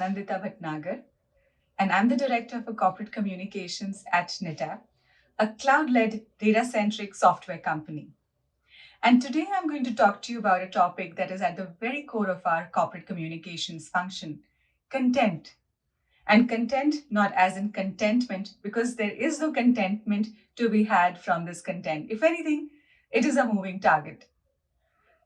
Aanandita Bhatnagar, and I'm the Director for Corporate Communications at NetApp, a cloud-led data-centric software company. And today I'm going to talk to you about a topic that is at the very core of our corporate communications function, content. And content not as in contentment, because there is no contentment to be had from this content. If anything, it is a moving target.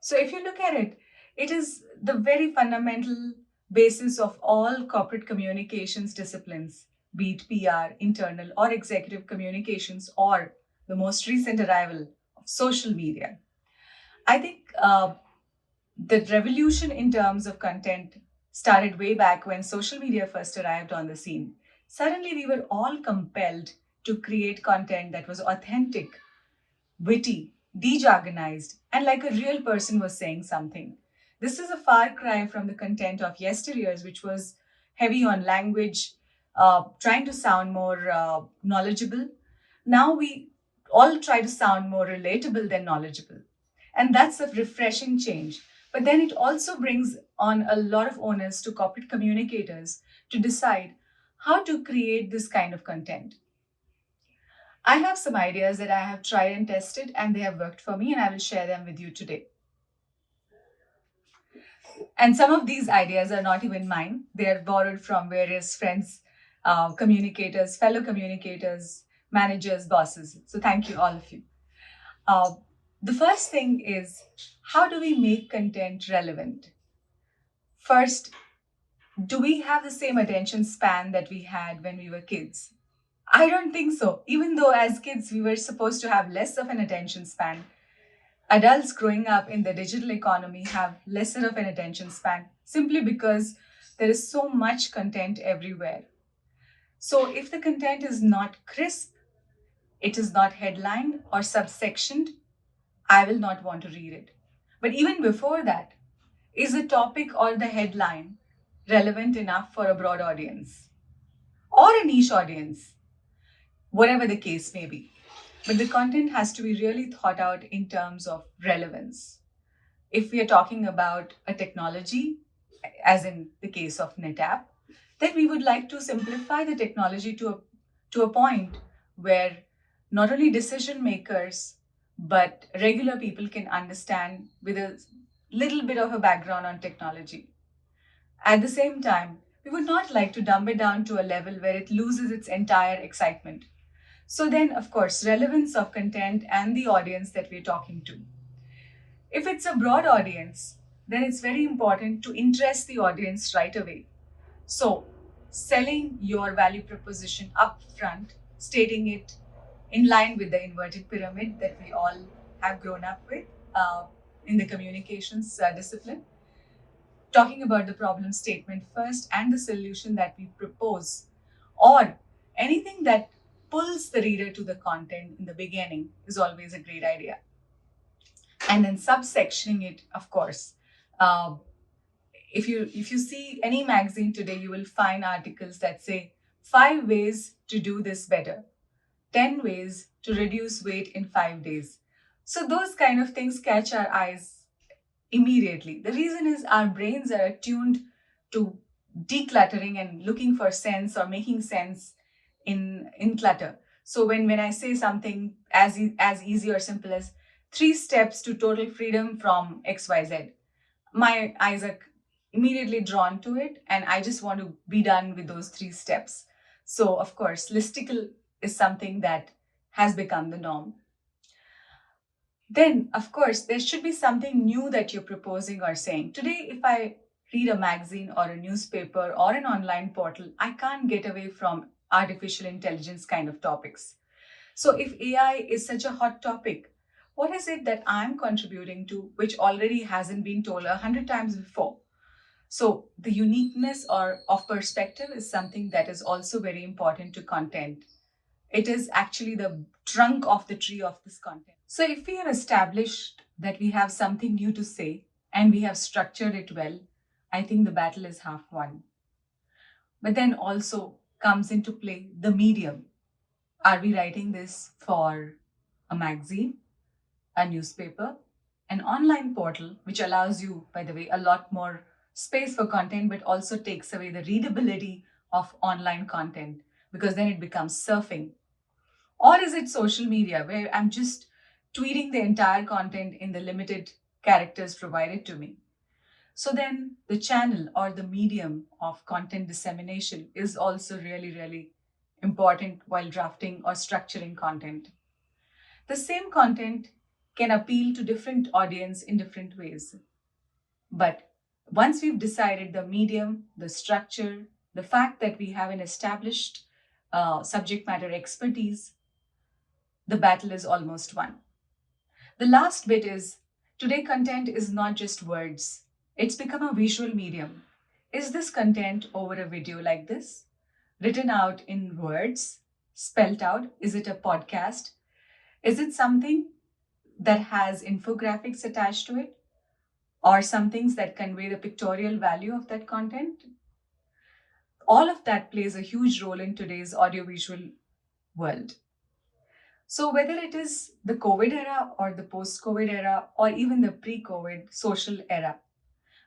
So if you look at it, it is the very fundamental basis of all corporate communications disciplines, be it PR, internal or executive communications, or the most recent arrival of social media. I think the revolution in terms of content started way back when social media first arrived on the scene. Suddenly, we were all compelled to create content that was authentic, witty, dejargonized, and like a real person was saying something. This is a far cry from the content of yesteryears, which was heavy on language, trying to sound more knowledgeable. Now we all try to sound more relatable than knowledgeable. And that's a refreshing change. But then it also brings on a lot of onus to corporate communicators to decide how to create this kind of content. I have some ideas that I have tried and tested, and they have worked for me, and I will share them with you today. And some of these ideas are not even mine, they are borrowed from various friends, communicators, fellow communicators, managers, bosses. So, thank you, all of you. Uh, the first thing is, how do we make content relevant? First, do we have the same attention span that we had when we were kids? I don't think so. Even though as kids we were supposed to have less of an attention span, adults growing up in the digital economy have lesser of an attention span simply because there is so much content everywhere. So if the content is not crisp, it is not headlined or subsectioned, I will not want to read it. But even before that, is the topic or the headline relevant enough for a broad audience or a niche audience, whatever the case may be? But the content has to be really thought out in terms of relevance. If we are talking about a technology, as in the case of NetApp, then we would like to simplify the technology to a point where not only decision makers, but regular people can understand with a little bit of a background on technology. At the same time, we would not like to dumb it down to a level where it loses its entire excitement. So then, of course, relevance of content and the audience that we're talking to. If it's a broad audience, then it's very important to interest the audience right away. So, selling your value proposition up front, stating it in line with the inverted pyramid that we all have grown up with in the communications discipline, talking about the problem statement first and the solution that we propose, or anything that pulls the reader to the content in the beginning is always a great idea. And then subsectioning it, of course. Uh, if you see any magazine today, you will find articles that say 5 ways to do this better, 10 ways to reduce weight in 5 days. So those kind of things catch our eyes immediately. The reason is our brains are attuned to decluttering and looking for sense or making sense in clutter. So when I say something as easy or simple as 3 steps to total freedom from XYZ, my eyes are immediately drawn to it, and I just want to be done with those 3 steps. So of course, listicle is something that has become the norm. Then, of course, there should be something new that you're proposing or saying. Today, if I read a magazine or a newspaper or an online portal, I can't get away from artificial intelligence kind of topics. So, if AI is such a hot topic, what is it that I'm contributing to which already hasn't been told 100 times before? So, the uniqueness or of perspective is something that is also very important to content. It is actually the trunk of the tree of this content. So if we have established that we have something new to say and we have structured it well, I think the battle is half won. But then also comes into play the medium. Are we writing this for a magazine, a newspaper, an online portal, which allows you, by the way, a lot more space for content, but also takes away the readability of online content because then it becomes surfing? Or is it social media where I'm just tweeting the entire content in the limited characters provided to me? So then the channel or the medium of content dissemination is also really, really important while drafting or structuring content. The same content can appeal to different audience in different ways. But once we've decided the medium, the structure, the fact that we have an established subject matter expertise, the battle is almost won. The last bit is today content is not just words, it's become a visual medium. Is this content over a video like this? Written out in words, spelt out? Is it a podcast? Is it something that has infographics attached to it? Or some things that convey the pictorial value of that content? All of that plays a huge role in today's audiovisual world. So, whether it is the COVID era or the post COVID era or even the pre COVID social era,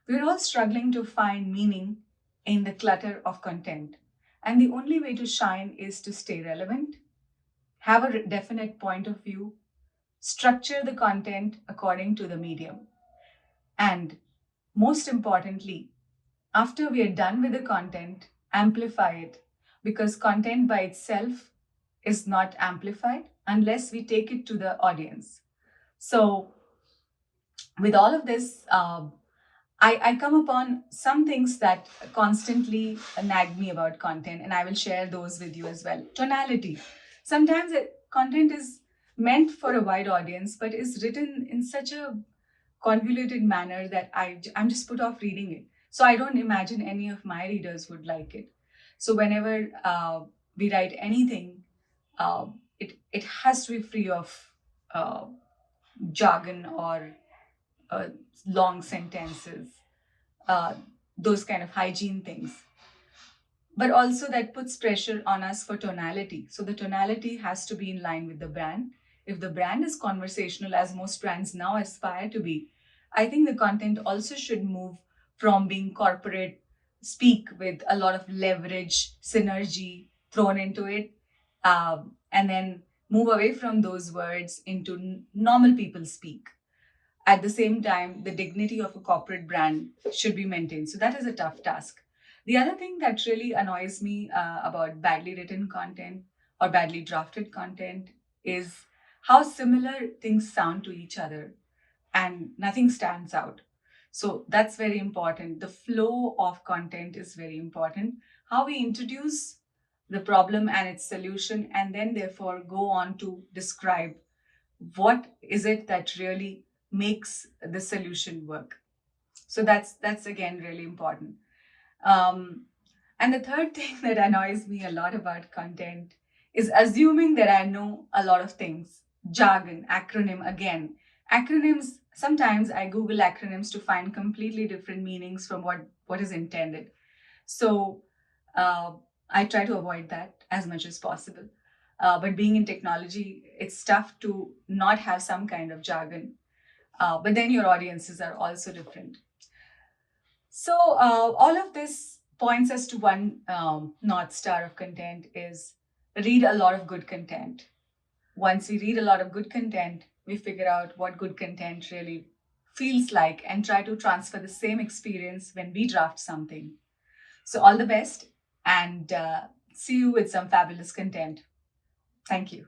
we're all struggling to find meaning in the clutter of content. And the only way to shine is to stay relevant, have a definite point of view, structure the content according to the medium. And most importantly, after we are done with the content, amplify it because content by itself is not amplified unless we take it to the audience. So, with all of this, I come upon some things that constantly nag me about content, and I will share those with you as well. Tonality. Sometimes content is meant for a wide audience, but is written in such a convoluted manner that I'm just put off reading it. So I don't imagine any of my readers would like it. So whenever we write anything, it has to be free of uh, jargon or uh, long sentences, uh, those kind of hygiene things. But also that puts pressure on us for tonality. So the tonality has to be in line with the brand. If the brand is conversational, as most brands now aspire to be, I think the content also should move from being corporate speak with a lot of leverage, synergy thrown into it, and then move away from those words into normal people speak. At the same time, the dignity of a corporate brand should be maintained. So that is a tough task. The other thing that really annoys me about badly written content or badly drafted content is how similar things sound to each other and nothing stands out. So that's very important. The flow of content is very important. How we introduce the problem and its solution, and then therefore go on to describe what is it that really makes the solution work. So that's again really important. um, and the third thing that annoys me a lot about content is assuming that I know a lot of things. Jargon, acronym again. Acronyms, sometimes I Google acronyms to find completely different meanings from what is intended. So uh, I try to avoid that as much as possible. But being in technology, it's tough to not have some kind of jargon. But then your audiences are also different. So all of this points us to one North Star of content is read a lot of good content. Once we read a lot of good content, we figure out what good content really feels like and try to transfer the same experience when we draft something. So all the best and see you with some fabulous content. Thank you.